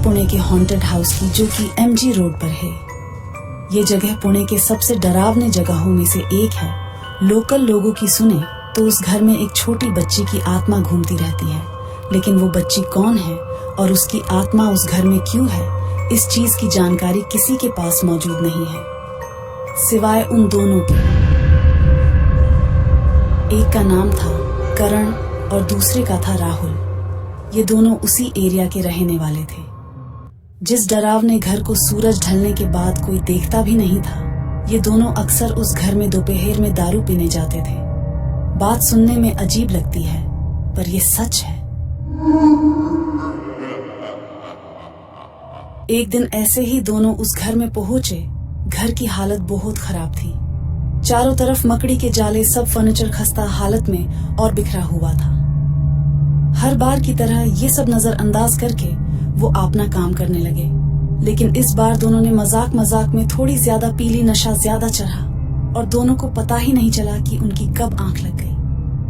पुणे के haunted house की, जो कि MG रोड पर है। ये जगह पुणे के सबसे डरावने जगहों में से एक है। लोकल लोगों की सुने तो उस घर में एक छोटी बच्ची की आत्मा घूमती रहती है, लेकिन वो बच्ची कौन है और उसकी आत्मा उस घर में क्यों है, इस चीज की जानकारी किसी के पास मौजूद नहीं है, सिवाय उन दोनों के। एक का नाम था करण और दूसरे का था राहुल। ये दोनों उसी एरिया के रहने वाले थे। जिस डरावने घर को सूरज ढलने के बाद कोई देखता भी नहीं था, ये दोनों अक्सर उस घर में दोपहर में दारू पीने जाते थे। बात सुनने में अजीब लगती है, पर ये सच है। एक दिन ऐसे ही दोनों उस घर में पहुंचे। घर की हालत बहुत खराब थी। चारों तरफ मकड़ी के जाले, सब फर्नीचर खस्ता हालत में और बिखरा हुआ था। हर बार की तरह ये सब नजरअंदाज करके वो अपना काम करने लगे, लेकिन इस बार दोनों ने मजाक मजाक में थोड़ी ज्यादा पीली, नशा ज्यादा चढ़ा और दोनों को पता ही नहीं चला कि उनकी कब आंख लग गई।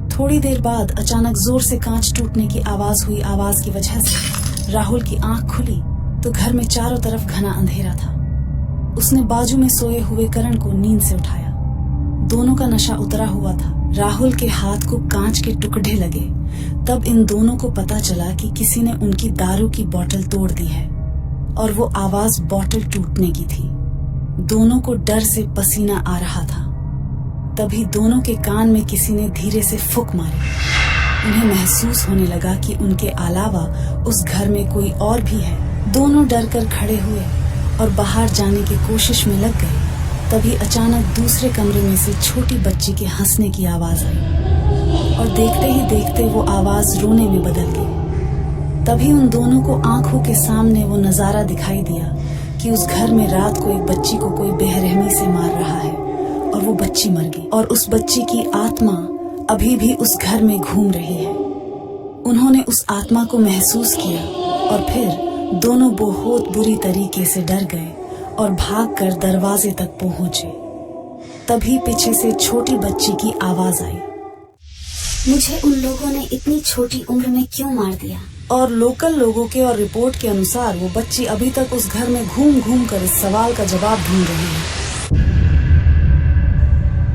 थोड़ी देर बाद अचानक जोर से कांच टूटने की आवाज हुई। आवाज की वजह से राहुल की आंख खुली तो घर में चारों तरफ घना अंधेरा था। उसने बाजू में सोए हुए करण को नींद से उठाया। दोनों का नशा उतरा हुआ था। राहुल के हाथ को कांच के टुकड़े लगे। तब इन दोनों को पता चला कि किसी ने उनकी दारू की बोतल तोड़ दी है और वो आवाज बोतल टूटने की थी। दोनों को डर से पसीना आ रहा था। तभी दोनों के कान में किसी ने धीरे से फूंक मारी। उन्हें महसूस होने लगा कि उनके अलावा उस घर में कोई और भी है। दोनों डर कर खड़े हुए और बाहर जाने की कोशिश में लग गए। तभी अचानक दूसरे कमरे में से छोटी बच्ची के हंसने की आवाज आई और देखते ही देखते वो आवाज रोने में बदल गई। तभी उन दोनों को आंखों के सामने वो नजारा दिखाई दिया कि उस घर में रात को एक बच्ची को कोई बेरहमी से मार रहा है और वो बच्ची मर गई और उस बच्ची की आत्मा अभी भी उस घर में घूम रही है। उन्होंने उस आत्मा को महसूस किया और फिर दोनों बहुत बुरी तरीके से डर गए और भागकर दरवाजे तक पहुंचे। तभी पीछे से छोटी बच्ची की आवाज आई, मुझे उन लोगों ने इतनी छोटी उम्र में क्यों मार दिया? और लोकल लोगों के और रिपोर्ट के अनुसार वो बच्ची अभी तक उस घर में घूम घूम कर इस सवाल का जवाब ढूंढ रही है।